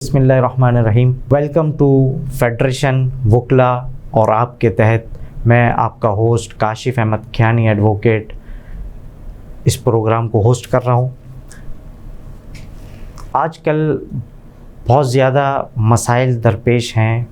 بسم اللہ الرحمن الرحیم. ویلکم ٹو فیڈریشن وکلا اور آپ کے تحت میں آپ کا ہوسٹ کاشف احمد کھیانی ایڈوکیٹ اس پروگرام کو ہوسٹ کر رہا ہوں. آج کل بہت زیادہ مسائل درپیش ہیں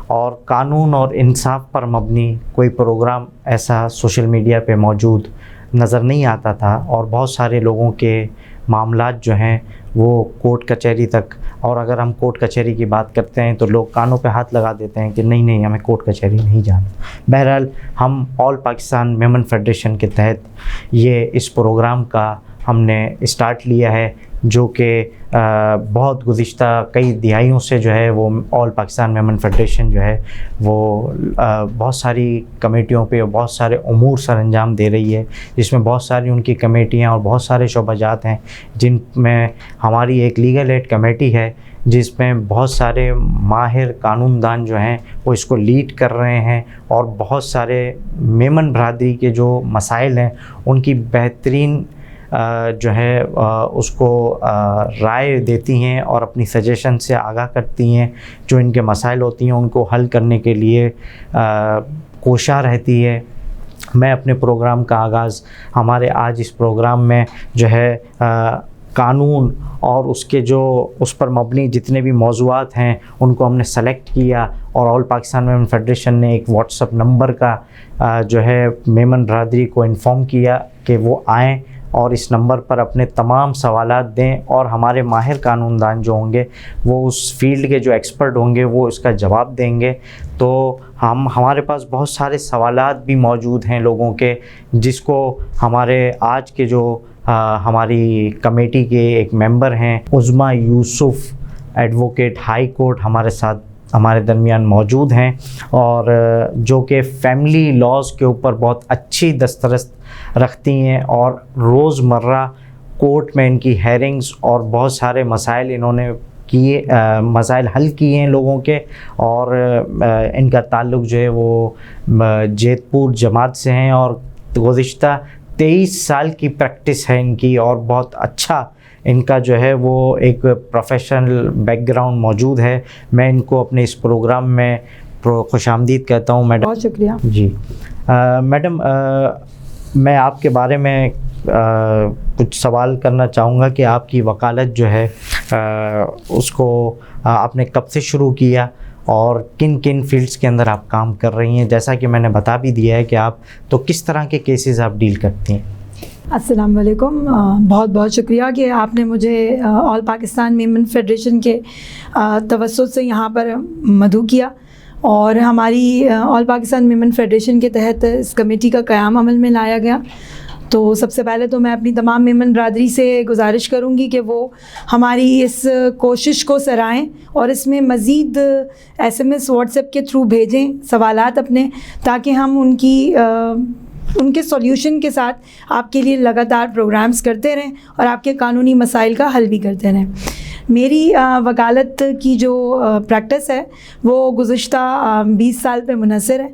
اور قانون اور انصاف پر مبنی کوئی پروگرام ایسا سوشل میڈیا پہ موجود نظر نہیں آتا تھا، اور بہت سارے لوگوں کے معاملات جو ہیں وہ کورٹ کچہری تک، اور اگر ہم کورٹ کچہری کی بات کرتے ہیں تو لوگ کانوں پہ ہاتھ لگا دیتے ہیں کہ نہیں ہمیں کورٹ کچہری نہیں جانا. بہرحال ہم آل پاکستان ویمن فیڈریشن کے تحت یہ اس پروگرام کا ہم نے اسٹارٹ لیا ہے، جو کہ بہت گزشتہ کئی دہائیوں سے جو ہے وہ آل پاکستان ویمن فیڈریشن جو ہے وہ بہت ساری کمیٹیوں پہ اور بہت سارے امور سر انجام دے رہی ہے، جس میں بہت ساری ان کی کمیٹیاں اور بہت سارے شعبہ جات ہیں، جن میں ہماری ایک لیگل ایڈ کمیٹی ہے جس میں بہت سارے ماہر قانون دان جو ہیں وہ اس کو لیڈ کر رہے ہیں، اور بہت سارے میمن برادری کے جو مسائل ہیں ان کی بہترین جو ہے اس کو رائے دیتی ہیں اور اپنی سجیشن سے آگاہ کرتی ہیں. جو ان کے مسائل ہوتی ہیں ان کو حل کرنے کے لیے کوشاں رہتی ہے. میں اپنے پروگرام کا آغاز ہمارے آج اس پروگرام میں جو ہے قانون اور اس پر مبنی جتنے بھی موضوعات ہیں ان کو ہم نے سلیکٹ کیا، اور آل پاکستان ویمن فیڈریشن نے ایک واٹس اپ نمبر کا جو ہے میمن برادری کو انفارم کیا کہ وہ آئیں اور اس نمبر پر اپنے تمام سوالات دیں، اور ہمارے ماہر قانون دان جو ہوں گے وہ اس فیلڈ کے جو ایکسپرٹ ہوں گے وہ اس کا جواب دیں گے. تو ہمارے پاس بہت سارے سوالات بھی موجود ہیں لوگوں کے، جس کو ہمارے آج کے جو ہماری کمیٹی کے ایک ممبر ہیں عظمیٰ یوسف ایڈوکیٹ ہائی کورٹ ہمارے ساتھ ہمارے درمیان موجود ہیں، اور جو کہ فیملی لاز کے اوپر بہت اچھی دسترس رکھتی ہیں، اور روزمرہ کورٹ میں ان کی ہیئرنگز اور بہت سارے مسائل انہوں نے مسائل حل کیے ہیں لوگوں کے. اور ان کا تعلق جو ہے وہ جیت پور جماعت سے ہیں، اور گزشتہ 23 سال کی پریکٹس ہے ان کی، اور بہت اچھا ان کا جو ہے وہ ایک پروفیشنل بیک گراؤنڈ موجود ہے. میں ان کو اپنے اس پروگرام میں خوش آمدید کہتا ہوں. میڈم بہت شکریہ. جی میڈم، میں آپ کے بارے میں کچھ سوال کرنا چاہوں گا کہ آپ کی وکالت جو ہے اس کو آپ نے کب سے شروع کیا، اور کن کن فیلڈز کے اندر آپ کام کر رہی ہیں؟ جیسا کہ میں نے بتا بھی دیا ہے کہ آپ تو کس طرح کے کیسز آپ ڈیل کرتی ہیں. السلام علیکم. بہت بہت شکریہ کہ آپ نے مجھے آل پاکستان ویمن فیڈریشن کے توسط سے یہاں پر مدعو کیا، اور ہماری آل پاکستان ویمن فیڈریشن کے تحت اس کمیٹی کا قیام عمل میں لایا گیا. تو سب سے پہلے تو میں اپنی تمام میمن برادری سے گزارش کروں گی کہ وہ ہماری اس کوشش کو سرائیں، اور اس میں مزید SMS واٹس ایپ کے تھرو بھیجیں سوالات اپنے، تاکہ ہم ان کے سولیوشن کے ساتھ آپ کے لیے لگاتار پروگرامز کرتے رہیں اور آپ کے قانونی مسائل کا حل بھی کرتے رہیں. میری وکالت کی جو پریکٹس ہے وہ گزشتہ 20 سال پہ منحصر ہے،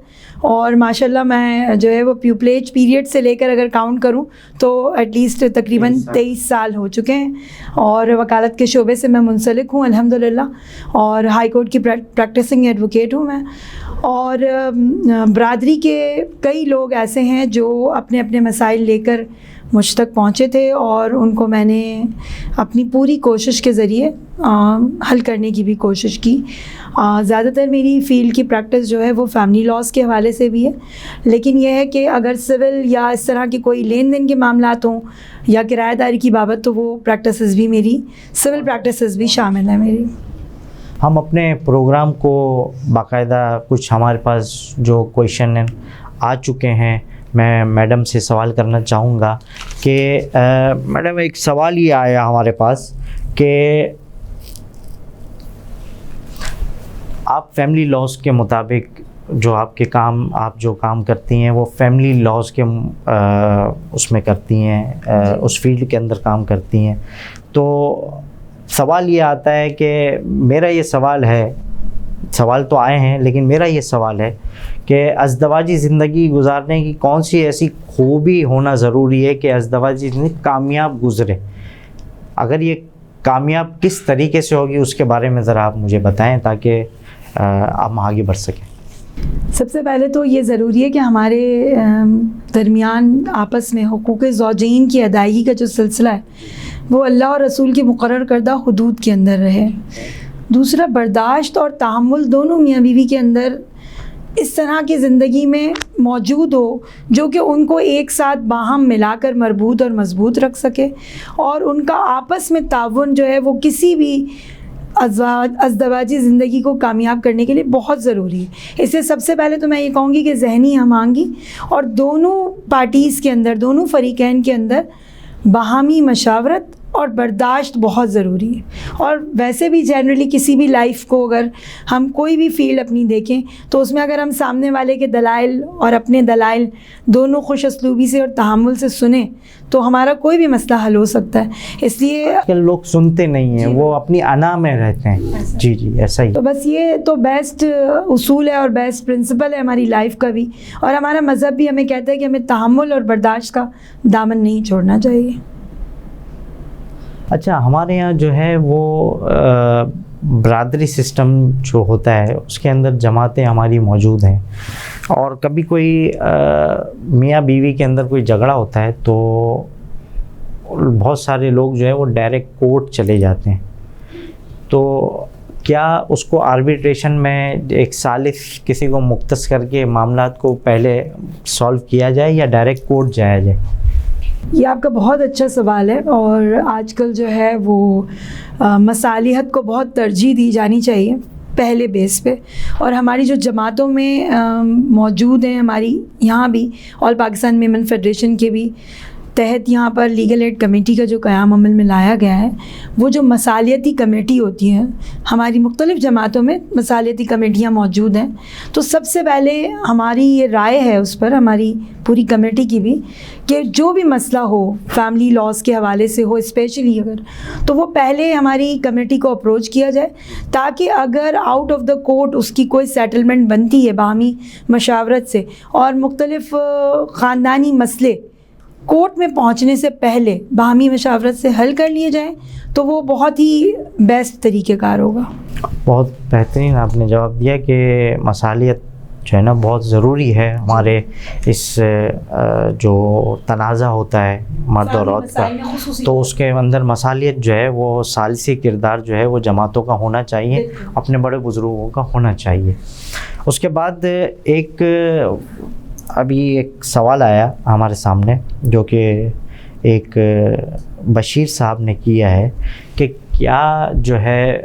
اور ماشاءاللہ میں جو ہے وہ پیوپلیج پیریڈ سے لے کر اگر کاؤنٹ کروں تو ایٹ لیسٹ تقریباً 23 سال ہو چکے ہیں، اور وکالت کے شعبے سے میں منسلک ہوں الحمدللہ، اور ہائی کورٹ کی پریکٹسنگ ایڈوکیٹ ہوں میں. اور برادری کے کئی لوگ ایسے ہیں جو اپنے اپنے مسائل لے کر مجھ تک پہنچے تھے، اور ان کو میں نے اپنی پوری کوشش کے ذریعے حل کرنے کی بھی کوشش کی. زیادہ تر میری فیلڈ کی پریکٹس جو ہے وہ فیملی لاز کے حوالے سے بھی ہے، لیکن یہ ہے کہ اگر سول یا اس طرح کی کوئی لین دین کے معاملات ہوں یا کرایہ داری کی بابت، تو وہ پریکٹسز بھی میری سول پریکٹسز بھی شامل ہیں میری. ہم اپنے پروگرام کو باقاعدہ کچھ ہمارے پاس جو کویشچن آ چکے ہیں، میں میڈم سے سوال کرنا چاہوں گا کہ میڈم ایک سوال یہ آیا ہمارے پاس کہ آپ فیملی لاز کے مطابق جو آپ جو کام کرتی ہیں وہ فیملی لاز کے اس میں کرتی ہیں، اس فیلڈ کے اندر کام کرتی ہیں. تو سوال یہ آتا ہے کہ میرا یہ سوال تو آئے ہیں، لیکن میرا یہ سوال ہے کہ ازدواجی زندگی گزارنے کی کون سی ایسی خوبی ہونا ضروری ہے کہ ازدواجی زندگی کامیاب گزرے؟ اگر یہ کامیاب کس طریقے سے ہوگی اس کے بارے میں ذرا آپ مجھے بتائیں تاکہ ہم آگے بڑھ سکیں. سب سے پہلے تو یہ ضروری ہے کہ ہمارے درمیان آپس میں حقوق زوجین کی ادائیگی کا جو سلسلہ ہے وہ اللہ اور رسول کی مقرر کردہ حدود کے اندر رہے. دوسرا، برداشت اور تحمل دونوں میاں بیوی کے اندر اس طرح کی زندگی میں موجود ہو جو کہ ان کو ایک ساتھ باہم ملا کر مربوط اور مضبوط رکھ سکے، اور ان کا آپس میں تعاون جو ہے وہ کسی بھی ازدواجی زندگی کو کامیاب کرنے کے لیے بہت ضروری ہے. اس سے سب سے پہلے تو میں یہ کہوں گی کہ ذہنی ہم آہنگی اور دونوں پارٹیز کے اندر، دونوں فریقین کے اندر باہمی مشاورت اور برداشت بہت ضروری ہے. اور ویسے بھی جنرلی کسی بھی لائف کو اگر ہم کوئی بھی فیلڈ اپنی دیکھیں تو اس میں اگر ہم سامنے والے کے دلائل اور اپنے دلائل دونوں خوش اسلوبی سے اور تحمل سے سنیں تو ہمارا کوئی بھی مسئلہ حل ہو سکتا ہے. اس لیے لوگ سنتے نہیں ہیں، وہ اپنی انا میں رہتے ہیں. جی ایسا ہی. تو بس یہ تو بیسٹ اصول ہے اور بیسٹ پرنسپل ہے ہماری لائف کا بھی، اور ہمارا مذہب بھی ہمیں کہتا ہے کہ ہمیں تحمل اور برداشت کا دامن نہیں چھوڑنا چاہیے. اچھا، ہمارے یہاں جو ہے وہ برادری سسٹم جو ہوتا ہے اس کے اندر جماعتیں ہماری موجود ہیں، اور کبھی کوئی میاں بیوی کے اندر کوئی جھگڑا ہوتا ہے تو بہت سارے لوگ جو ہے وہ ڈائریکٹ کورٹ چلے جاتے ہیں. تو کیا اس کو آربیٹریشن میں ایک ثالث کسی کو مختص کر کے معاملات کو پہلے سالو کیا جائے یا ڈائریکٹ کورٹ جایا جائے؟ یہ آپ کا بہت اچھا سوال ہے، اور آج کل جو ہے وہ مصالحت کو بہت ترجیح دی جانی چاہیے پہلے بیس پہ. اور ہماری جو جماعتوں میں موجود ہیں، ہماری یہاں بھی آل پاکستان ویمن فیڈریشن کے بھی تحت یہاں پر لیگل ایڈ کمیٹی کا جو قیام عمل میں لایا گیا ہے، وہ جو مصالحتی کمیٹی ہوتی ہیں، ہماری مختلف جماعتوں میں مصالحتی کمیٹیاں موجود ہیں. تو سب سے پہلے ہماری یہ رائے ہے اس پر، ہماری پوری کمیٹی کی بھی، کہ جو بھی مسئلہ ہو فیملی لاز کے حوالے سے ہو اسپیشلی اگر، تو وہ پہلے ہماری کمیٹی کو اپروچ کیا جائے، تاکہ اگر آؤٹ آف دا کورٹ اس کی کوئی سیٹلمنٹ بنتی ہے باہمی مشاورت سے، اور مختلف خاندانی مسئلے کورٹ میں پہنچنے سے پہلے باہمی مشاورت سے حل کر لیے جائیں تو وہ بہت ہی بیسٹ طریقہ کار ہوگا. بہت بہترین آپ نے جواب دیا کہ مصالحت جو ہے نا بہت ضروری ہے ہمارے اس جو تنازع ہوتا ہے مرد اور عورت کا، تو اس کے اندر مصالحت جو ہے وہ ثالثی کردار جو ہے وہ جماعتوں کا ہونا چاہیے، اپنے بڑے بزرگوں کا ہونا چاہیے. اس کے بعد ابھی ایک سوال آیا ہمارے سامنے جو کہ ایک بشیر صاحب نے کیا ہے کہ کیا جو ہے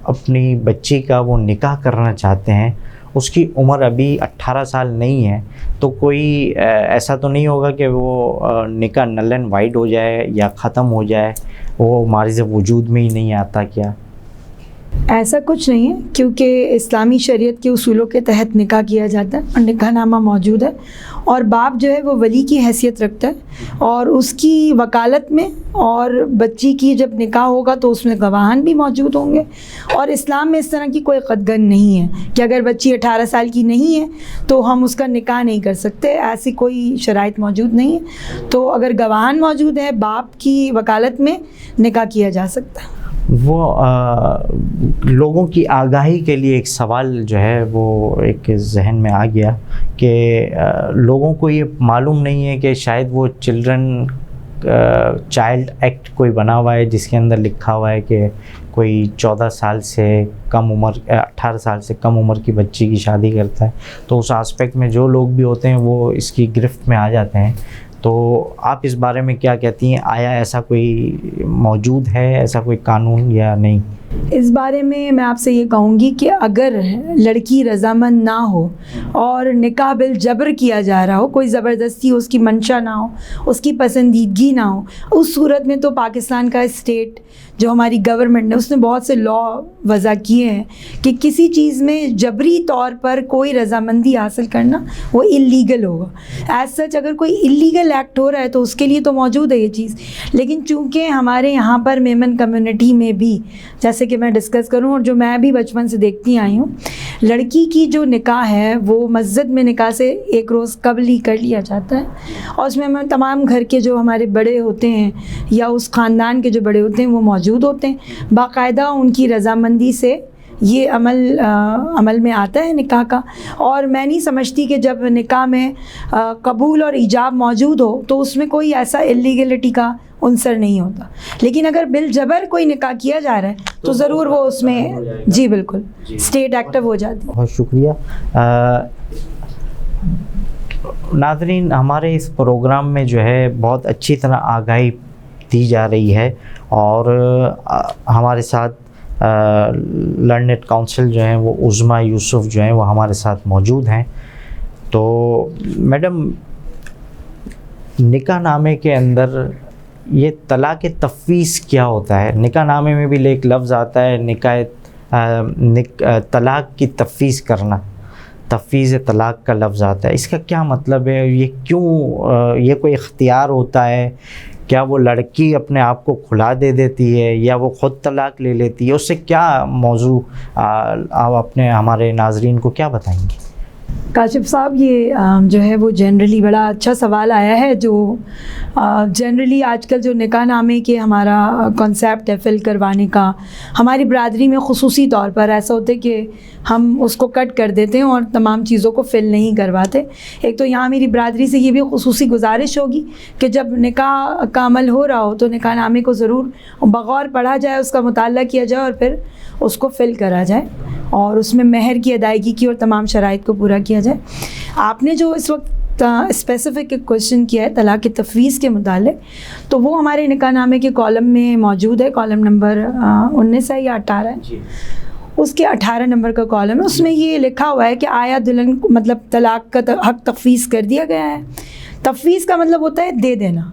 اپنی بچی کا وہ نکاح کرنا چاہتے ہیں، اس کی عمر ابھی 18 سال نہیں ہے، تو کوئی ایسا تو نہیں ہوگا کہ وہ نکاح نل اینڈ وائڈ ہو جائے یا ختم ہو جائے، وہ معرض وجود میں ہی نہیں آتا کیا؟ ایسا کچھ نہیں ہے، کیونکہ اسلامی شریعت کے اصولوں کے تحت نکاح کیا جاتا ہے اور نکاح نامہ موجود ہے، اور باپ جو ہے وہ ولی کی حیثیت رکھتا ہے، اور اس کی وکالت میں، اور بچی کی جب نکاح ہوگا تو اس میں گواہان بھی موجود ہوں گے. اور اسلام میں اس طرح کی کوئی قدغن نہیں ہے کہ اگر بچی 18 سال کی نہیں ہے تو ہم اس کا نکاح نہیں کر سکتے، ایسی کوئی شرائط موجود نہیں ہے. تو اگر گواہان موجود ہے باپ کی وکالت میں نکاح کیا جا سکتا ہے. وہ لوگوں کی آگاہی کے لیے ایک سوال جو ہے وہ ایک ذہن میں آ گیا کہ لوگوں کو یہ معلوم نہیں ہے کہ شاید وہ چائلڈ ایکٹ کوئی بنا ہوا ہے جس کے اندر لکھا ہوا ہے کہ کوئی 14 سال سے کم عمر 18 سال سے کم عمر کی بچی کی شادی کرتا ہے، تو اس آسپیکٹ میں جو لوگ بھی ہوتے ہیں وہ اس کی گرفت میں آ جاتے ہیں. تو آپ اس بارے میں کیا کہتی ہیں؟ آیا ایسا کوئی موجود ہے، ایسا کوئی قانون یا نہیں؟ اس بارے میں آپ سے یہ کہوں گی کہ اگر لڑکی رضامند نہ ہو اور نکاح بالجبر کیا جا رہا ہو، کوئی زبردستی اس کی منشا نہ ہو، اس کی پسندیدگی نہ ہو، اس صورت میں تو پاکستان کا اسٹیٹ جو ہماری گورنمنٹ نے اس نے بہت سے لا وضع کیے ہیں کہ کسی چیز میں جبری طور پر کوئی رضامندی حاصل کرنا وہ اللیگل ہوگا. ایز سچ اگر کوئی اللیگل ایکٹ ہو رہا ہے تو اس کے لیے تو موجود ہے یہ چیز. لیکن چونکہ ہمارے یہاں پر میمن کمیونٹی میں بھی جیسے کہ میں ڈسکس کروں اور جو میں بھی بچپن سے دیکھتی آئی ہوں, لڑکی کی جو نکاح ہے وہ مسجد میں نکاح سے ایک روز قبل ہی کر لیا جاتا ہے, اور اس میں ہم تمام گھر کے جو ہمارے بڑے ہوتے ہیں یا اس خاندان کے جو بڑے ہوتے ہیں وہ موجود ہوتے ہیں. باقاعدہ ان کی رضامندی سے یہ عمل میں آتا ہے نکاح کا. اور میں نہیں سمجھتی کہ جب نکاح میں قبول اور ایجاب موجود ہو تو اس میں کوئی ایسا اللیگلٹی کا عنصر نہیں ہوتا. لیکن اگر بالجبر کوئی نکاح کیا جا رہا ہے تو ضرور وہ اس میں جی بالکل اسٹیٹ ایکٹیو ہو جاتی ہے. بہت شکریہ. ناظرین, ہمارے اس پروگرام میں جو ہے بہت اچھی طرح آگاہی دی جا رہی ہے, اور ہمارے ساتھ لرنڈ کاؤنسل جو ہیں وہ عظمیٰ یوسف جو ہیں وہ ہمارے ساتھ موجود ہیں. تو میڈم, نکاح نامے کے اندر یہ طلاق تفویض کیا ہوتا ہے؟ نکاح نامے میں بھی ایک لفظ آتا ہے طلاق کی تفویض کرنا, تفویض طلاق کا لفظ آتا ہے. اس کا کیا مطلب ہے؟ یہ کیوں, یہ کوئی اختیار ہوتا ہے؟ کیا وہ لڑکی اپنے آپ کو کھلا دے دیتی ہے یا وہ خود طلاق لے لیتی ہے؟ اس سے کیا موضوع آپ اپنے ہمارے ناظرین کو کیا بتائیں گے؟ کاشف صاحب, یہ جو ہے وہ جنرلی بڑا اچھا سوال آیا ہے. جو جنرلی آج کل جو نکاح نامے کے ہمارا کنسیپٹ ہے فل کروانے کا, ہماری برادری میں خصوصی طور پر ایسا ہوتا ہے کہ ہم اس کو کٹ کر دیتے ہیں اور تمام چیزوں کو فل نہیں کرواتے. ایک تو یہاں میری برادری سے یہ بھی خصوصی گزارش ہوگی کہ جب نکاح کا عمل ہو رہا ہو تو نکاح نامے کو ضرور بغور پڑھا جائے, اس کا مطالعہ کیا جائے اور پھر اس کو فل کرا جائے, اور اس میں مہر کی ادائیگی کی اور تمام شرائط کو پورا کیا جائے. آپ نے جو اس وقت اسپیسیفک کویشچن کیا ہے طلاق کی تفویض کے متعلق, تو وہ ہمارے نکاح نامے کے کالم میں موجود ہے. کالم نمبر 19 ہے یا 18 ہے, اس کے 18 نمبر کا کالم ہے. اس میں یہ لکھا ہوا ہے کہ آیا دلہن مطلب طلاق کا حق تفویض کر دیا گیا ہے. تفویض کا مطلب ہوتا ہے دے دینا.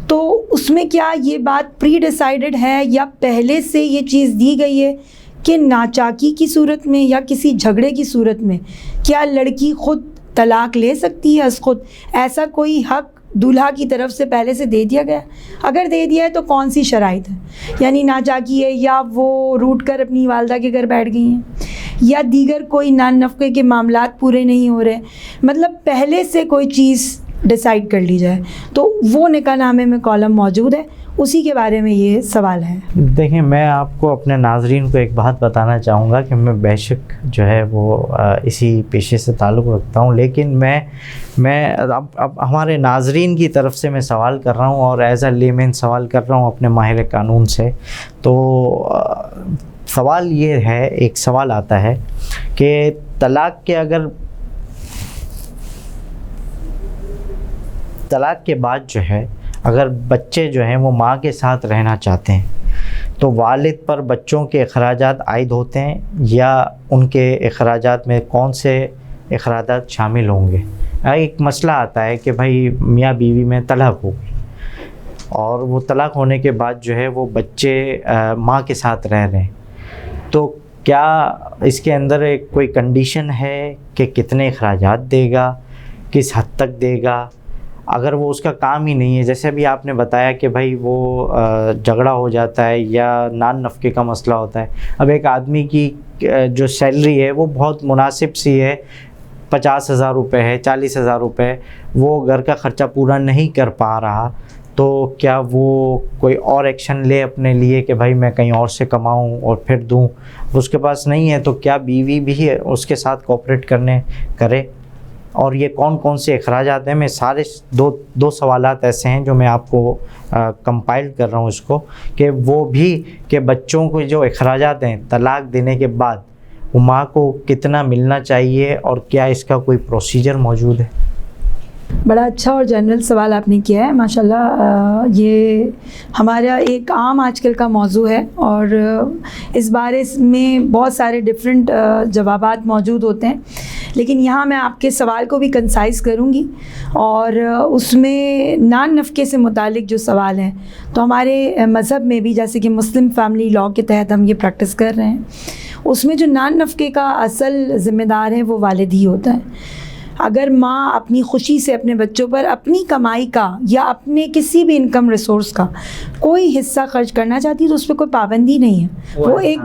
تو اس میں کیا یہ بات پری ڈیسائیڈڈ ہے یا پہلے سے یہ چیز دی گئی ہے کہ ناچاکی کی صورت میں یا کسی جھگڑے کی صورت میں کیا لڑکی خود طلاق لے سکتی ہے از خود؟ ایسا کوئی حق دولہا کی طرف سے پہلے سے دے دیا گیا؟ اگر دے دیا ہے تو کون سی شرائط ہے؟ یعنی ناچاکی ہے, یا وہ روٹ کر اپنی والدہ کے گھر بیٹھ گئی ہیں, یا دیگر کوئی نان نفقے کے معاملات پورے نہیں ہو رہے, مطلب پہلے سے کوئی چیز ڈیسائیڈ کر لی جائے. تو وہ نکاح نامے میں کالم موجود ہے, اسی کے بارے میں یہ سوال ہے. دیکھیں, میں آپ کو اپنے ناظرین کو ایک بات بتانا چاہوں گا کہ میں بے شک جو ہے وہ اسی پیشے سے تعلق رکھتا ہوں, لیکن میں اب ہمارے ناظرین کی طرف سے میں سوال کر رہا ہوں, اور ایز اے لیمین سوال کر رہا ہوں اپنے ماہر قانون سے. تو سوال یہ ہے, ایک سوال آتا ہے کہ طلاق کے بعد جو ہے اگر بچے جو ہیں وہ ماں کے ساتھ رہنا چاہتے ہیں تو والد پر بچوں کے اخراجات عائد ہوتے ہیں, یا ان کے اخراجات میں کون سے اخراجات شامل ہوں گے؟ ایک مسئلہ آتا ہے کہ بھائی میاں بیوی میں طلاق ہو گئی اور وہ طلاق ہونے کے بعد جو ہے وہ بچے ماں کے ساتھ رہ رہے ہیں, تو کیا اس کے اندر ایک کوئی کنڈیشن ہے کہ کتنے اخراجات دے گا, کس حد تک دے گا؟ اگر وہ اس کا کام ہی نہیں ہے, جیسے ابھی آپ نے بتایا کہ بھائی وہ جھگڑا ہو جاتا ہے یا نان نفقے کا مسئلہ ہوتا ہے. اب ایک آدمی کی جو سیلری ہے وہ بہت مناسب سی ہے, 50,000 روپے ہے, 40,000 روپے, وہ گھر کا خرچہ پورا نہیں کر پا رہا, تو کیا وہ کوئی اور ایکشن لے اپنے لیے کہ بھائی میں کہیں اور سے کماؤں اور پھر دوں؟ اس کے پاس نہیں ہے تو کیا بیوی بھی اس کے ساتھ کوآپریٹ کرے؟ اور یہ کون سے اخراجات ہیں؟ میں سارے دو سوالات ایسے ہیں جو میں آپ کو کمپائل کر رہا ہوں اس کو, کہ وہ بھی کہ بچوں کو جو اخراجات ہیں طلاق دینے کے بعد وہ ماں کو کتنا ملنا چاہیے, اور کیا اس کا کوئی پروسیجر موجود ہے؟ بڑا اچھا اور جنرل سوال آپ نے کیا ہے, ماشاءاللہ. یہ ہمارا ایک عام آج کل کا موضوع ہے, اور اس بارے میں بہت سارے ڈفرینٹ جوابات موجود ہوتے ہیں. لیکن یہاں میں آپ کے سوال کو بھی کنسائز کروں گی، اور اس میں نان نفقے سے متعلق جو سوال ہیں، تو ہمارے مذہب میں بھی جیسے کہ مسلم فیملی لاء کے تحت ہم یہ پریکٹس کر رہے ہیں، اس میں جو نان نفقے کا اصل ذمہ دار ہے وہ والد ہی ہوتا ہے۔ اگر ماں اپنی خوشی سے اپنے بچوں پر اپنی کمائی کا یا اپنے کسی بھی انکم ریسورس کا کوئی حصہ خرچ کرنا چاہتی ہے تو اس پہ کوئی پابندی نہیں ہے، وہ ایک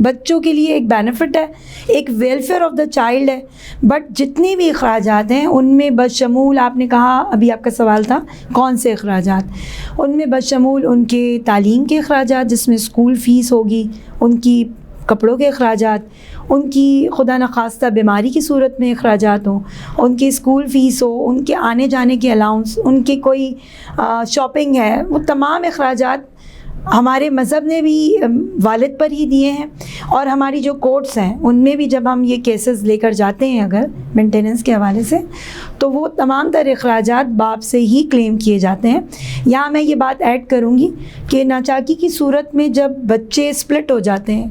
بچوں کے لیے ایک بینیفٹ ہے، ایک ویلفیئر آف دا چائلڈ ہے۔ بٹ جتنے بھی اخراجات ہیں ان میں بشمول، آپ نے کہا ابھی آپ کا سوال تھا کون سے اخراجات، ان میں بشمول ان کے تعلیم کے اخراجات جس میں اسکول فیس ہوگی، ان کی کپڑوں کے اخراجات، ان کی خدا نخواستہ بیماری کی صورت میں اخراجات ہوں، ان کی اسکول فیس ہو، ان کے آنے جانے کے الاؤنس، ان کی کوئی شاپنگ ہے، وہ تمام اخراجات ہمارے مذہب نے بھی والد پر ہی دیے ہیں۔ اور ہماری جو کورٹس ہیں ان میں بھی جب ہم یہ کیسز لے کر جاتے ہیں اگر مینٹیننس کے حوالے سے، تو وہ تمام تر اخراجات باپ سے ہی کلیم کیے جاتے ہیں۔ یہاں میں یہ بات ایڈ کروں گی کہ ناچاکی کی صورت میں جب بچے سپلٹ ہو جاتے ہیں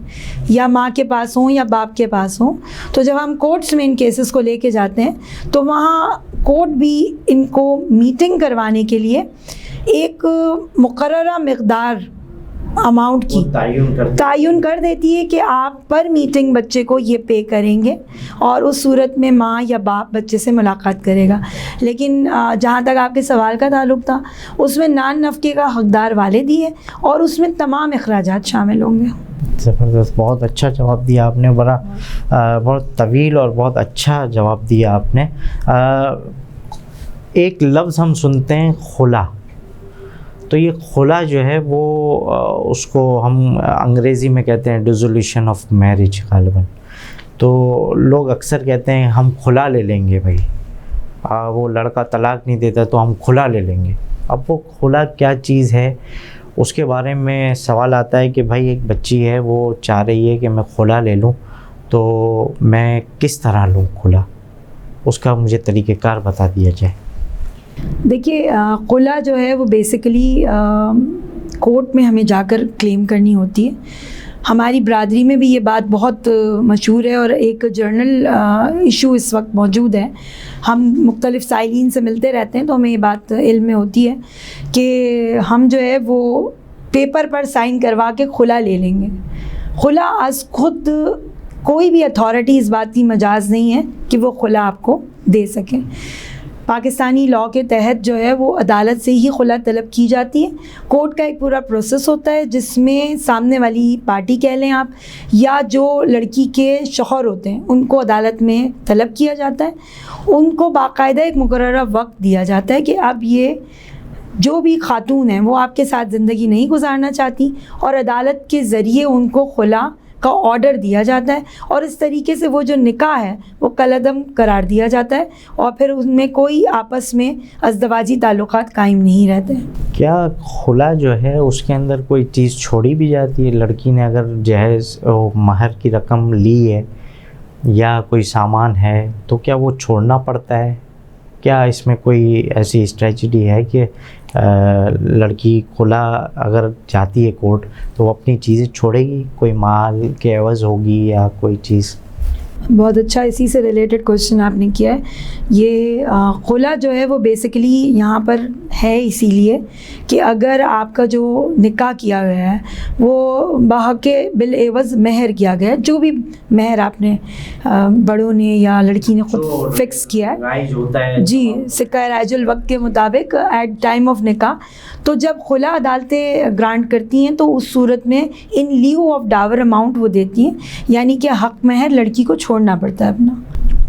یا ماں کے پاس ہوں یا باپ کے پاس ہوں، تو جب ہم کورٹس میں ان کیسز کو لے کے جاتے ہیں تو وہاں کورٹ بھی ان کو میٹنگ کروانے کے لیے ایک مقررہ مقدار اماؤنٹ کی تعین کر دیتی ہے کہ آپ پر میٹنگ بچے کو یہ پے کریں گے، اور اس صورت میں ماں یا باپ بچے سے ملاقات کرے گا۔ لیکن جہاں تک آپ کے سوال کا تعلق تھا، اس میں نان نفقے کا حقدار والد ہی ہے اور اس میں تمام اخراجات شامل ہوں گے۔ زبردست، بہت اچھا جواب دیا آپ نے، بہت طویل اور بہت اچھا جواب دیا آپ نے۔ ایک لفظ ہم سنتے ہیں خلا، تو یہ خلا جو ہے وہ اس کو ہم انگریزی میں کہتے ہیں ڈیزولیوشن آف میرج غالباً، تو لوگ اکثر کہتے ہیں ہم خلا لے لیں گے بھائی، وہ لڑکا طلاق نہیں دیتا تو ہم خلا لے لیں گے۔ اب وہ خلا کیا چیز ہے اس کے بارے میں سوال آتا ہے کہ بھائی ایک بچی ہے وہ چاہ رہی ہے کہ میں خلا لے لوں، تو میں کس طرح لوں خلا، اس کا مجھے طریقہ کار بتا دیا جائے۔ دیکھیے خلا جو ہے وہ بیسیکلی کورٹ میں ہمیں جا کر کلیم کرنی ہوتی ہے۔ ہماری برادری میں بھی یہ بات بہت مشہور ہے اور ایک جرنل ایشو اس وقت موجود ہے، ہم مختلف سائلین سے ملتے رہتے ہیں تو ہمیں یہ بات علم میں ہوتی ہے کہ ہم جو ہے وہ پیپر پر سائن کروا کے خلا لے لیں گے۔ خلا از خود کوئی بھی اتھارٹی اس بات کی مجاز نہیں ہے کہ وہ خلا آپ کو دے سکیں۔ پاکستانی لاء کے تحت جو ہے وہ عدالت سے ہی خلا طلب کی جاتی ہے۔ کورٹ کا ایک پورا پروسیس ہوتا ہے جس میں سامنے والی پارٹی کہہ لیں آپ یا جو لڑکی کے شوہر ہوتے ہیں ان کو عدالت میں طلب کیا جاتا ہے، ان کو باقاعدہ ایک مقررہ وقت دیا جاتا ہے کہ اب یہ جو بھی خاتون ہیں وہ آپ کے ساتھ زندگی نہیں گزارنا چاہتی، اور عدالت کے ذریعے ان کو خلا کا آرڈر دیا جاتا ہے، اور اس طریقے سے وہ جو نکاح ہے وہ کالعدم قرار دیا جاتا ہے، اور پھر ان میں کوئی آپس میں ازدواجی تعلقات قائم نہیں رہتے ہیں۔ کیا خلا جو ہے اس کے اندر کوئی چیز چھوڑی بھی جاتی ہے؟ لڑکی نے اگر جہیز مہر کی رقم لی ہے یا کوئی سامان ہے تو کیا وہ چھوڑنا پڑتا ہے؟ کیا اس میں کوئی ایسی اسٹریٹجی ہے کہ لڑکی خلا اگر جاتی ہے کورٹ تو وہ اپنی چیزیں چھوڑے گی، کوئی مال کے عوض ہوگی یا کوئی چیز؟ بہت اچھا اسی سے ریلیٹڈ کوشچن آپ نے کیا ہے۔ یہ خلا جو ہے وہ بیسیکلی یہاں پر ہے اسی لیے کہ اگر آپ کا جو نکاح کیا گیا ہے وہ بحق بالعوض مہر کیا گیا ہے، جو بھی مہر آپ نے بڑوں نے یا لڑکی نے خود فکس کیا ہے، جی سکہ رائج الوقت کے مطابق ایٹ ٹائم آف نکاح، تو جب خلا عدالتیں گرانٹ کرتی ہیں تو اس صورت میں ان لیو آف ڈاور اماؤنٹ وہ دیتی ہیں، یعنی کہ حق مہر لڑکی کو چھوڑنا پڑتا ہے اپنا۔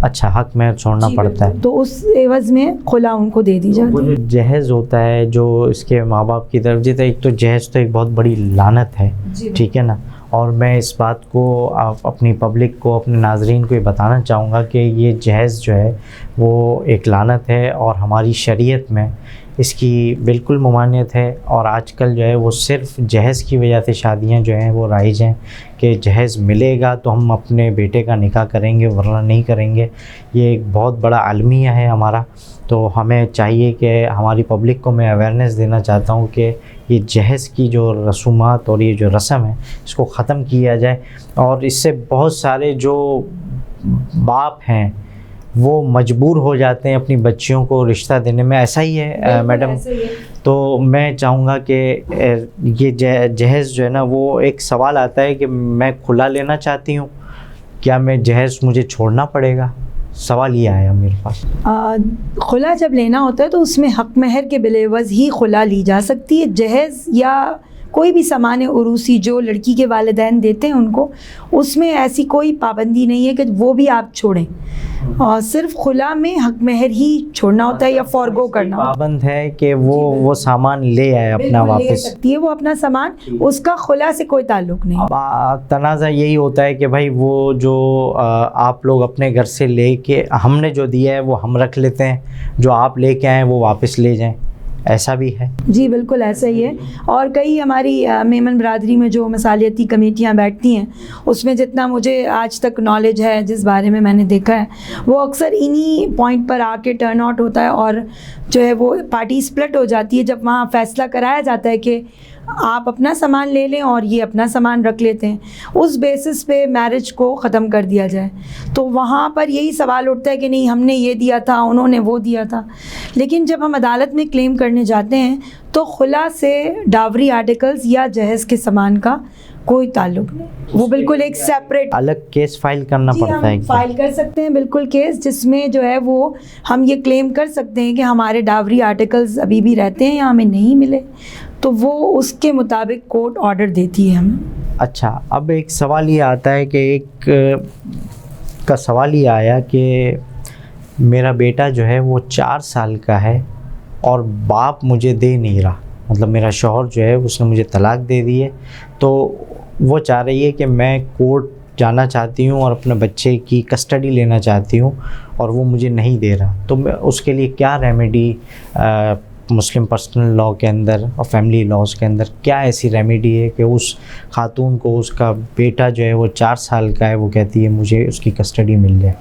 اچھا، حق مہر چھوڑنا پڑتا ہے، تو اس عوض میں خلا ان کو دے دی جاتی ہے۔ وہ جو جہیز ہوتا ہے جو اس کے ماں باپ کی طرف جیتا، ایک تو جہیز تو ایک بہت بڑی لعنت ہے، ٹھیک ہے نا، اور میں اس بات کو اپنی پبلک کو، اپنے ناظرین کو یہ بتانا چاہوں گا کہ یہ جہیز جو ہے وہ ایک لعنت ہے اور ہماری شریعت میں اس کی بالکل ممانعت ہے، اور آج کل جو ہے وہ صرف جہیز کی وجہ سے شادیاں جو ہیں وہ رائج ہیں کہ جہیز ملے گا تو ہم اپنے بیٹے کا نکاح کریں گے ورنہ نہیں کریں گے۔ یہ ایک بہت بڑا المیہ ہے ہمارا، تو ہمیں چاہیے کہ ہماری پبلک کو میں اویئرنیس دینا چاہتا ہوں کہ یہ جہیز کی جو رسومات اور یہ جو رسم ہے اس کو ختم کیا جائے، اور اس سے بہت سارے جو باپ ہیں وہ مجبور ہو جاتے ہیں اپنی بچیوں کو رشتہ دینے میں. ایسا ہی ہے میڈم؟ تو میں چاہوں گا کہ یہ جہیز جو ہے نا، وہ ایک سوال آتا ہے کہ میں کھلا لینا چاہتی ہوں، کیا میں جہیز مجھے چھوڑنا پڑے گا؟ سوال یہ آیا میرے پاس. خلا جب لینا ہوتا ہے تو اس میں حق مہر کے بلاعوض ہی خلا لی جا سکتی ہے. جہیز یا کوئی بھی سامان عروسی جو لڑکی کے والدین دیتے ہیں ان کو، اس میں ایسی کوئی پابندی نہیں ہے کہ وہ بھی آپ چھوڑیں. اور صرف خلا میں حق مہر ہی چھوڑنا ہوتا ہے یا فورگو کرنا ہوتا ہے. پابند ہے کہ وہ سامان لے آئے اپنا واپس. لے سکتی ہے وہ اپنا سامان، اس کا خلا سے کوئی تعلق نہیں. تنازع یہی ہوتا ہے کہ بھائی وہ جو آپ لوگ اپنے گھر سے لے کے، ہم نے جو دیا ہے وہ ہم رکھ لیتے ہیں، جو آپ لے کے آئیں وہ واپس لے جائیں. ایسا بھی ہے؟ جی بالکل ایسا ہی ہے. اور کئی ہماری میمن برادری میں جو مصالحتی کمیٹیاں بیٹھتی ہیں، اس میں جتنا مجھے آج تک نالج ہے، جس بارے میں نے دیکھا ہے، وہ اکثر انہی پوائنٹ پر آ کے ٹرن آؤٹ ہوتا ہے اور جو ہے وہ پارٹی سپلٹ ہو جاتی ہے جب وہاں فیصلہ کرایا جاتا ہے کہ آپ اپنا سامان لے لیں اور یہ اپنا سامان رکھ لیتے ہیں. اس بیسس پہ میرج کو ختم کر دیا جائے تو وہاں پر یہی سوال اٹھتا ہے کہ نہیں، ہم نے یہ دیا تھا، انہوں نے وہ دیا تھا. لیکن جب ہم عدالت میں کلیم کرنے جاتے ہیں تو خلا سے ڈاوری آرٹیکلز یا جہیز کے سامان کا کوئی تعلق نہیں. وہ بالکل ایک سیپریٹ الگ کیس فائل کرنا پڑتا ہے. فائل کر سکتے ہیں بالکل کیس، جس میں جو ہے وہ ہم یہ کلیم کر سکتے ہیں کہ ہمارے ڈاوری آرٹیکلز ابھی بھی رہتے ہیں یا ہمیں نہیں ملے، تو وہ اس کے مطابق کورٹ آرڈر دیتی ہے ہمیں. اچھا، اب ایک سوال یہ آتا ہے کہ ایک کا سوال یہ آیا کہ میرا بیٹا جو ہے وہ 4 سال کا ہے اور باپ مجھے دے نہیں رہا، مطلب میرا شوہر جو ہے اس نے مجھے طلاق دے دی ہے، تو وہ چاہ رہی ہے کہ میں کورٹ جانا چاہتی ہوں اور اپنے بچے کی کسٹڈی لینا چاہتی ہوں اور وہ مجھے نہیں دے رہا. تو میں اس کے لیے کیا ریمیڈی مسلم پرسنل لاء کے اندر اور فیملی لاز کے اندر کیا ایسی ریمیڈی ہے کہ اس خاتون کو، اس کا بیٹا جو ہے وہ 4 سال کا ہے، وہ کہتی ہے مجھے اس کی کسٹڈی مل جائے؟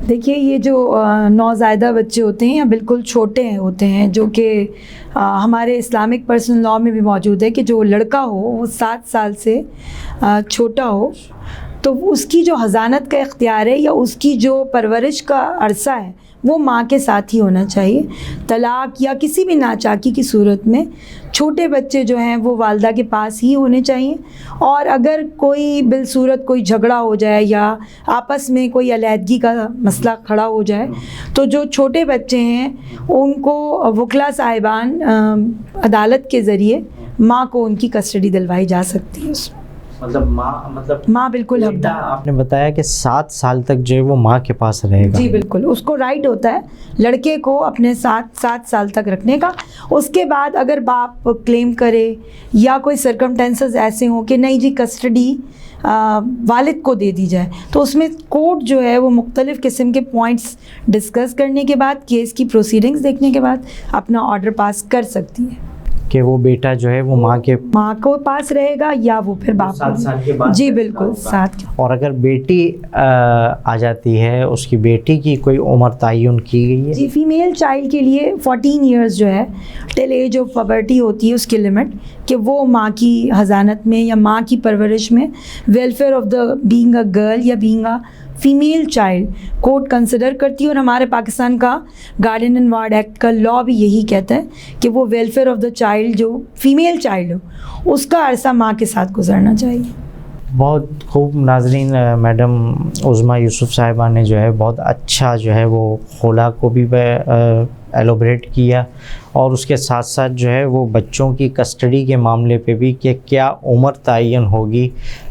دیکھیے، یہ جو نوزائیدہ بچے ہوتے ہیں یا بالکل چھوٹے ہوتے ہیں، جو کہ ہمارے اسلامک پرسنل لاء میں بھی موجود ہے کہ جو لڑکا ہو وہ 7 سال سے چھوٹا ہو، تو اس کی جو حضانت کا اختیار ہے یا اس کی جو پرورش کا عرصہ ہے وہ ماں کے ساتھ ہی ہونا چاہیے. طلاق یا کسی بھی ناچاکی کی صورت میں چھوٹے بچے جو ہیں وہ والدہ کے پاس ہی ہونے چاہیے. اور اگر کوئی بالصورت کوئی جھگڑا ہو جائے یا آپس میں کوئی علیحدگی کا مسئلہ کھڑا ہو جائے تو جو چھوٹے بچے ہیں ان کو وکلا صاحبان عدالت کے ذریعے ماں کو ان کی کسٹڈی دلوائی جا سکتی ہے. مطلب ماں بالکل حقدار. آپ نے بتایا کہ 7 سال تک جو ہے وہ ماں کے پاس رہے گا. جی بالکل، اس کو رائٹ ہوتا ہے لڑکے کو اپنے ساتھ 7 سال تک رکھنے کا. اس کے بعد اگر باپ کلیم کرے یا کوئی سرکمٹینسز ایسے ہوں کہ نہیں جی کسٹڈی والد کو دے دی جائے، تو اس میں کورٹ جو ہے وہ مختلف قسم کے پوائنٹس ڈسکس کرنے کے بعد، کیس کی پروسیڈنگز دیکھنے کے بعد اپنا آرڈر پاس کر سکتی ہے کہ وہ بیٹا جو ہے وہ ماں کو پاس رہے گا یا وہ پھر باپ 7 سال کے بعد. جی بالکل 7. اور اگر بیٹی آ جاتی ہے، اس کی بیٹی کی کوئی عمر تعین کی گئی ہے؟ جی، فیمیل چائلڈ کے لیے 14 ایئرز جو ہے ٹل ایج آف پبرٹی ہوتی ہے اس کی لمٹ، کہ وہ ماں کی حضانت میں یا ماں کی پرورش میں welfare of the being a girl یا being a female child court consider کرتی ہے. اور ہمارے پاکستان کا گارڈین اینڈ وارڈ ایکٹ کا لاء بھی یہی کہتا ہے کہ وہ ویلفیئر آف دا چائلڈ جو فیمیل چائلڈ ہو اس کا عرصہ ماں کے ساتھ گزرنا چاہیے. بہت خوب ناظرین، میڈم عظمیٰ یوسف صاحبہ نے جو ہے بہت اچھا جو ہے وہ خلا کو بھی ایلوبریٹ کیا، اور اس کے ساتھ ساتھ جو ہے وہ بچوں کی کسٹڈی کے معاملے پہ بھی کہ کیا عمر تعین ہوگی،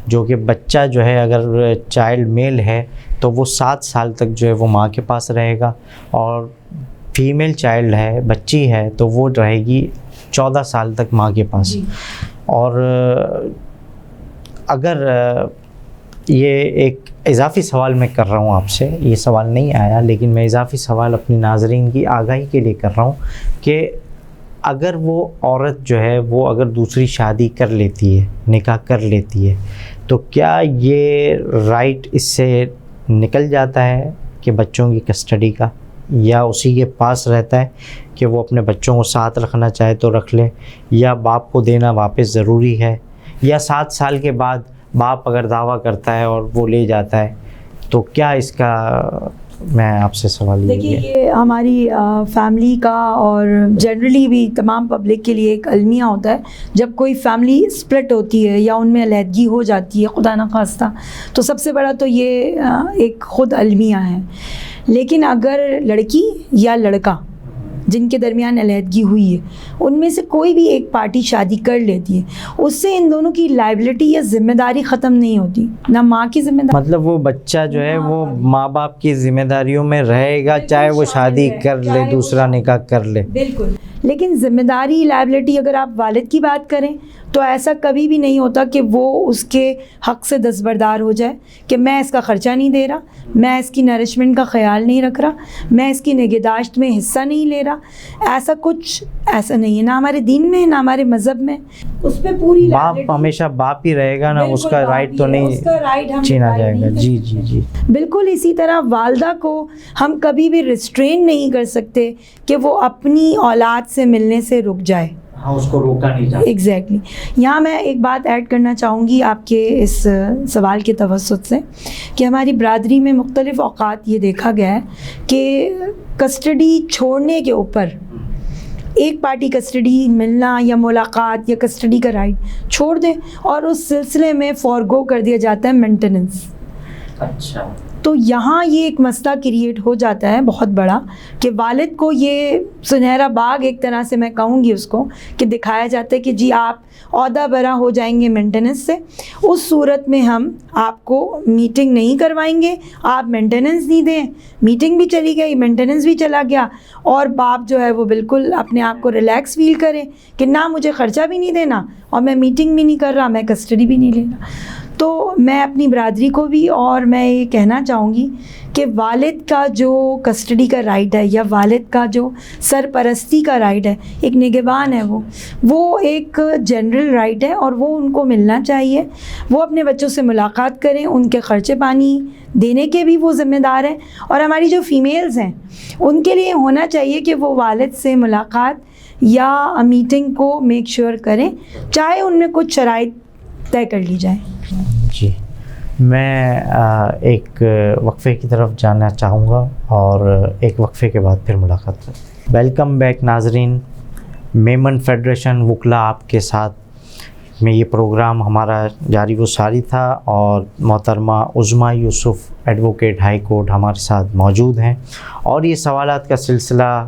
جو کہ بچہ جو ہے اگر چائلڈ میل ہے تو وہ 7 سال تک جو ہے وہ ماں کے پاس رہے گا، اور فیمیل چائلڈ ہے، بچی ہے، تو وہ رہے گی 14 سال تک ماں کے پاس. اور اگر یہ ایک اضافی سوال میں کر رہا ہوں آپ سے، یہ سوال نہیں آیا لیکن میں اضافی سوال اپنی ناظرین کی آگاہی کے لیے کر رہا ہوں کہ اگر وہ عورت جو ہے وہ اگر دوسری شادی کر لیتی ہے، نکاح کر لیتی ہے، تو کیا یہ رائٹ اس سے نکل جاتا ہے کہ بچوں کی کسٹڈی کا، یا اسی کے پاس رہتا ہے کہ وہ اپنے بچوں کو ساتھ رکھنا چاہے تو رکھ لے، یا باپ کو دینا واپس ضروری ہے، یا 7 سال کے بعد باپ اگر دعویٰ کرتا ہے اور وہ لے جاتا ہے تو کیا اس کا میں آپ سے سوال یہ دیکھیے یہ ہماری فیملی کا اور جنرلی بھی تمام پبلک کے لیے ایک المیہ ہوتا ہے. جب کوئی فیملی سپلٹ ہوتی ہے یا ان میں علیحدگی ہو جاتی ہے خدا نخواستہ, تو سب سے بڑا تو یہ ایک خود المیہ ہے. لیکن اگر لڑکی یا لڑکا جن کے درمیان علیحدگی ہوئی ہے ان میں سے کوئی بھی ایک پارٹی شادی کر لیتی ہے, اس سے ان دونوں کی لائبلٹی یا ذمہ داری ختم نہیں ہوتی. نہ ماں کی ذمہ داری, مطلب وہ بچہ جو ہے وہ ماں باپ کی ذمہ داریوں میں رہے گا, چاہے وہ شادی کر لے, دوسرا نکاح کر لے. بالکل. لیکن ذمہ داری لائبلٹی اگر آپ والد کی بات کریں تو ایسا کبھی بھی نہیں ہوتا کہ وہ اس کے حق سے دستبردار ہو جائے کہ میں اس کا خرچہ نہیں دے رہا, میں اس کی نرشمنٹ کا خیال نہیں رکھ رہا, میں اس کی نگہداشت میں حصہ نہیں لے رہا. ایسا نہیں ہے, نہ ہمارے دین میں نہ ہمارے مذہب میں. اس پہ پوری باپ ہمیشہ باپ ہی رہے گا نا, اس کا رائٹ تو نہیں چھینا جائے گا. جی جی جی بالکل. اسی طرح والدہ کو ہم کبھی بھی ریسٹرین نہیں کر سکتے کہ وہ اپنی اولاد سے ملنے سے رک جائے. ہاں, اس کو روکا نہیں جا. ایگزیکٹلی. یہاں میں ایک بات ایڈ کرنا چاہوں گی آپ کے اس سوال کے توسط سے کہ ہماری برادری میں مختلف اوقات یہ دیکھا گیا ہے کہ کسٹڈی چھوڑنے کے اوپر ایک پارٹی کسٹڈی ملنا یا ملاقات یا کسٹڈی کا رائٹ چھوڑ دیں اور اس سلسلے میں فارگو کر دیا جاتا ہے مینٹیننس. اچھا. تو یہاں یہ ایک مسئلہ کریٹ ہو جاتا ہے بہت بڑا کہ والد کو یہ سنہرا باغ ایک طرح سے میں کہوں گی اس کو کہ دکھایا جاتا ہے کہ جی آپ عہدہ برا ہو جائیں گے مینٹیننس سے, اس صورت میں ہم آپ کو میٹنگ نہیں کروائیں گے, آپ مینٹیننس نہیں دیں. میٹنگ بھی چلی گئی, مینٹیننس بھی چلا گیا, اور باپ جو ہے وہ بالکل اپنے آپ کو ریلیکس فیل کرے کہ نہ مجھے خرچہ بھی نہیں دینا اور میں میٹنگ بھی نہیں کر رہا, میں کسٹڈی بھی نہیں لے رہا. تو میں اپنی برادری کو بھی اور میں یہ کہنا چاہوں گی کہ والد کا جو کسٹڈی کا رائٹ ہے یا والد کا جو سرپرستی کا رائٹ ہے, ایک نگہبان ہے وہ ایک جنرل رائٹ ہے اور وہ ان کو ملنا چاہیے. وہ اپنے بچوں سے ملاقات کریں, ان کے خرچے پانی دینے کے بھی وہ ذمہ دار ہیں. اور ہماری جو فیمیلز ہیں ان کے لیے ہونا چاہیے کہ وہ والد سے ملاقات یا میٹنگ کو میک شیور کریں, چاہے ان میں کچھ شرائط طے کر لی جائیں. جی, میں ایک وقفے کی طرف جانا چاہوں گا اور ایک وقفے کے بعد پھر ملاقات کریں. ویلکم بیک ناظرین. میمن فیڈریشن وکلا آپ کے ساتھ میں یہ پروگرام ہمارا جاری و ساری تھا, اور محترمہ عظمیٰ یوسف ایڈوکیٹ ہائی کورٹ ہمارے ساتھ موجود ہیں, اور یہ سوالات کا سلسلہ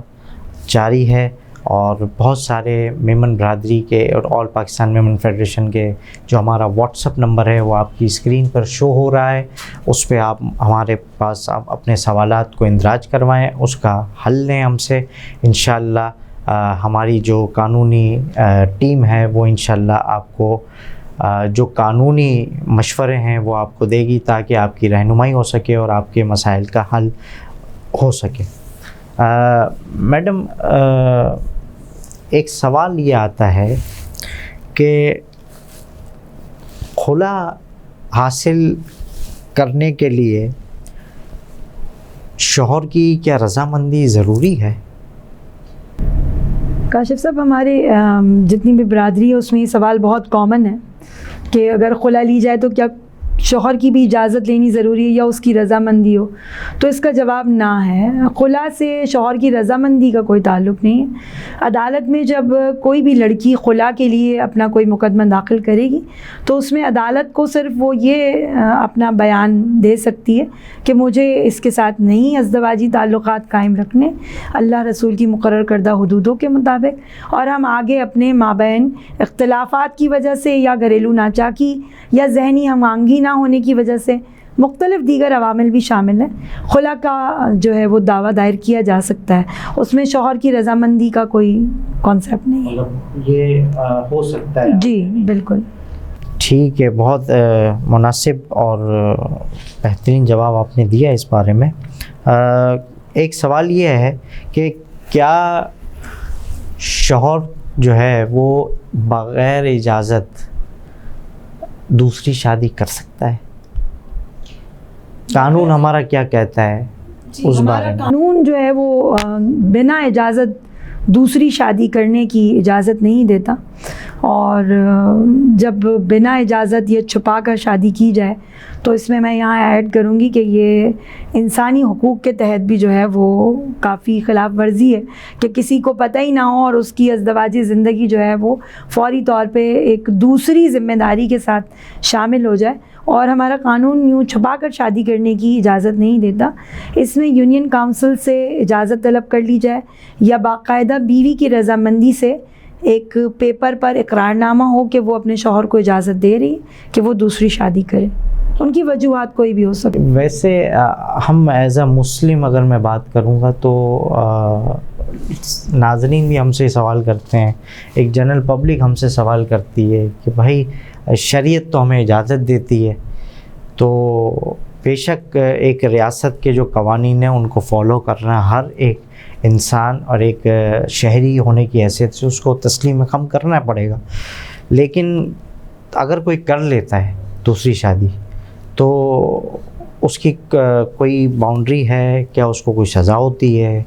جاری ہے. اور بہت سارے میمن برادری کے اور آل پاکستان میمن فیڈریشن کے جو ہمارا واٹس اپ نمبر ہے وہ آپ کی اسکرین پر شو ہو رہا ہے, اس پہ آپ ہمارے پاس آپ اپنے سوالات کو اندراج کروائیں, اس کا حل لیں ہم سے. انشاءاللہ ہماری جو قانونی ٹیم ہے وہ انشاءاللہ آپ کو جو قانونی مشورے ہیں وہ آپ کو دے گی, تاکہ آپ کی رہنمائی ہو سکے اور آپ کے مسائل کا حل ہو سکے. میڈم, ایک سوال یہ آتا ہے کہ خلا حاصل کرنے کے لیے شوہر کی کیا رضامندی ضروری ہے؟ کاشف صاحب, ہمارے جتنی بھی برادری ہے اس میں یہ سوال بہت کامن ہے کہ اگر خلا لی جائے تو کیا شوہر کی بھی اجازت لینی ضروری ہے یا اس کی رضامندی ہو؟ تو اس کا جواب نہ ہے. خلا سے شوہر کی رضامندی کا کوئی تعلق نہیں ہے. عدالت میں جب کوئی بھی لڑکی خلا کے لیے اپنا کوئی مقدمہ داخل کرے گی تو اس میں عدالت کو صرف وہ یہ اپنا بیان دے سکتی ہے کہ مجھے اس کے ساتھ نہیں ازدواجی تعلقات قائم رکھنے اللہ رسول کی مقرر کردہ حدودوں کے مطابق, اور ہم آگے اپنے مابین اختلافات کی وجہ سے یا گھریلو ناچاکی یا ذہنی ہم آہنگی نہ ہونے کی وجہ سے مختلف دیگر عوامل بھی شامل ہیں, خلا کا جو ہے وہ دعویٰ دائر کیا جا سکتا ہے. اس میں شوہر کی رضامندی کا کوئی کانسیپٹ نہیں ہے. مطلب یہ ہو سکتا ہے. جی بالکل. ٹھیک ہے, بہت مناسب اور بہترین جواب آپ نے دیا اس بارے میں. ایک سوال یہ ہے کہ کیا شوہر جو ہے وہ بغیر اجازت دوسری شادی کر سکتا ہے؟ قانون ہمارا کیا کہتا ہے اس بارے میں؟ قانون جو ہے وہ بنا اجازت دوسری شادی کرنے کی اجازت نہیں دیتا. اور جب بنا اجازت یہ چھپا کر شادی کی جائے تو اس میں یہاں ایڈ کروں گی کہ یہ انسانی حقوق کے تحت بھی جو ہے وہ کافی خلاف ورزی ہے کہ کسی کو پتہ ہی نہ ہو اور اس کی ازدواجی زندگی جو ہے وہ فوری طور پہ ایک دوسری ذمہ داری کے ساتھ شامل ہو جائے. اور ہمارا قانون یوں چھپا کر شادی کرنے کی اجازت نہیں دیتا. اس میں یونین کونسل سے اجازت طلب کر لی جائے یا باقاعدہ بیوی کی رضامندی سے ایک پیپر پر اقرار نامہ ہو کہ وہ اپنے شوہر کو اجازت دے رہی کہ وہ دوسری شادی کرے. ان کی وجوہات کوئی بھی ہو سکے. ویسے ہم ایز اے مسلم اگر میں بات کروں گا تو ناظرین بھی ہم سے سوال کرتے ہیں, ایک جنرل پبلک ہم سے سوال کرتی ہے کہ بھائی شریعت تو ہمیں اجازت دیتی ہے, تو بے شک ایک ریاست کے جو قوانین ہیں ان کو فالو کرنا ہر ایک انسان اور ایک شہری ہونے کی حیثیت سے اس کو تسلیم خم کرنا پڑے گا. لیکن اگر کوئی کر لیتا ہے دوسری شادی تو اس کی کوئی باؤنڈری ہے کیا؟ اس کو کوئی سزا ہوتی ہے؟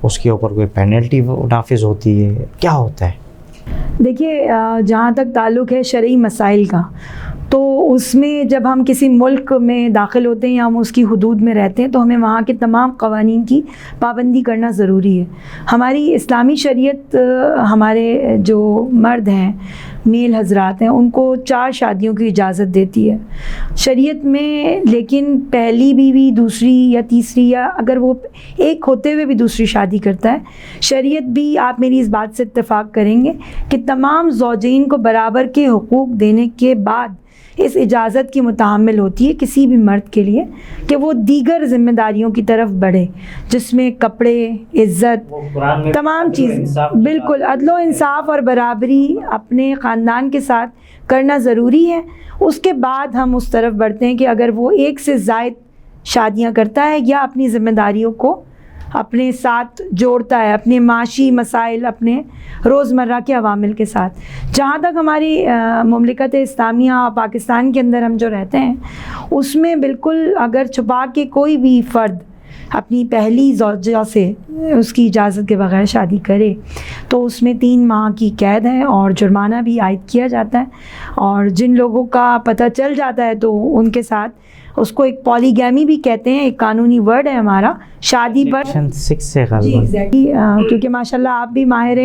اس کے اوپر کوئی پینلٹی نافذ ہوتی ہے؟ کیا ہوتا ہے؟ دیکھیے جہاں تک تعلق ہے شرعی مسائل کا, تو اس میں جب ہم کسی ملک میں داخل ہوتے ہیں یا ہم اس کی حدود میں رہتے ہیں تو ہمیں وہاں کے تمام قوانین کی پابندی کرنا ضروری ہے. ہماری اسلامی شریعت ہمارے جو مرد ہیں, میل حضرات ہیں, ان کو 4 شادیوں کی اجازت دیتی ہے شریعت میں. لیکن پہلی بیوی, دوسری یا تیسری, یا اگر وہ ایک ہوتے ہوئے بھی دوسری شادی کرتا ہے, شریعت بھی, آپ میری اس بات سے اتفاق کریں گے کہ تمام زوجین کو برابر کے حقوق دینے کے بعد اس اجازت کی متحمل ہوتی ہے کسی بھی مرد کے لیے کہ وہ دیگر ذمہ داریوں کی طرف بڑھے, جس میں کپڑے, عزت, تمام چیزیں, بالکل عدل و انصاف اور برابری اپنے خاندان کے ساتھ کرنا ضروری ہے. اس کے بعد ہم اس طرف بڑھتے ہیں کہ اگر وہ ایک سے زائد شادیاں کرتا ہے یا اپنی ذمہ داریوں کو اپنے ساتھ جوڑتا ہے, اپنے معاشی مسائل, اپنے روزمرہ کے عوامل کے ساتھ. جہاں تک ہماری مملکت اسلامیہ پاکستان کے اندر ہم جو رہتے ہیں اس میں بالکل اگر چھپا کے کوئی بھی فرد اپنی پہلی زوجہ سے اس کی اجازت کے بغیر شادی کرے تو اس میں 3 ماہ کی قید ہے اور جرمانہ بھی عائد کیا جاتا ہے. اور جن لوگوں کا پتہ چل جاتا ہے تو ان کے ساتھ اس کو ایک پالیگیمی بھی کہتے ہیں, ایک قانونی ورڈ ہے ہمارا شادی پر. سیکشن 6 سے جی ایگزیکٹلی, کیونکہ ماشاءاللہ آپ بھی ماہر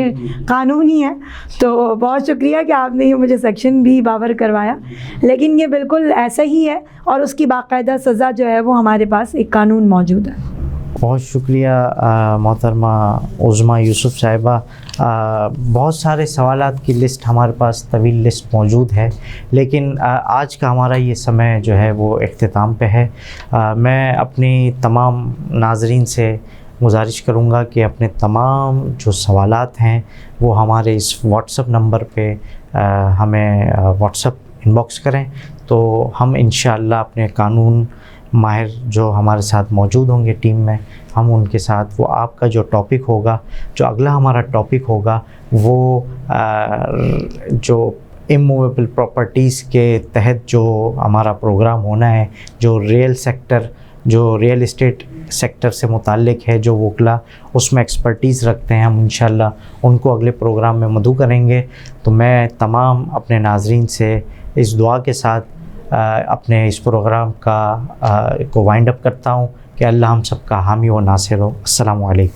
قانونی ہیں تو بہت شکریہ کہ آپ نے یہ مجھے سیکشن بھی باور کروایا. لیکن یہ بالکل ایسا ہی ہے اور اس کی باقاعدہ سزا جو ہے وہ ہمارے پاس ایک قانون موجود ہے. بہت شکریہ محترمہ عظمیٰ یوسف صاحبہ. بہت سارے سوالات کی لسٹ ہمارے پاس طویل لسٹ موجود ہے, لیکن آج کا ہمارا یہ سمے جو ہے وہ اختتام پہ ہے. میں اپنی تمام ناظرین سے گزارش کروں گا کہ اپنے تمام جو سوالات ہیں وہ ہمارے اس واٹس اپ نمبر پہ ہمیں واٹس اپ ان باکس کریں, تو ہم انشاءاللہ اپنے قانون ماہر جو ہمارے ساتھ موجود ہوں گے ٹیم میں, ہم ان کے ساتھ وہ آپ کا جو ٹاپک ہوگا, جو اگلا ہمارا ٹاپک ہوگا وہ جو اموویبل پراپرٹیز کے تحت جو ہمارا پروگرام ہونا ہے, جو ریئل اسٹیٹ سیکٹر سے متعلق ہے, جو وکلا اس میں ایکسپرٹیز رکھتے ہیں, ہم انشاءاللہ ان کو اگلے پروگرام میں مدعو کریں گے. تو میں تمام اپنے ناظرین سے اس دعا کے ساتھ اپنے اس پروگرام کو وائنڈ اپ کرتا ہوں کہ اللہ ہم سب کا حامی و ناصر ہو. السلام علیکم.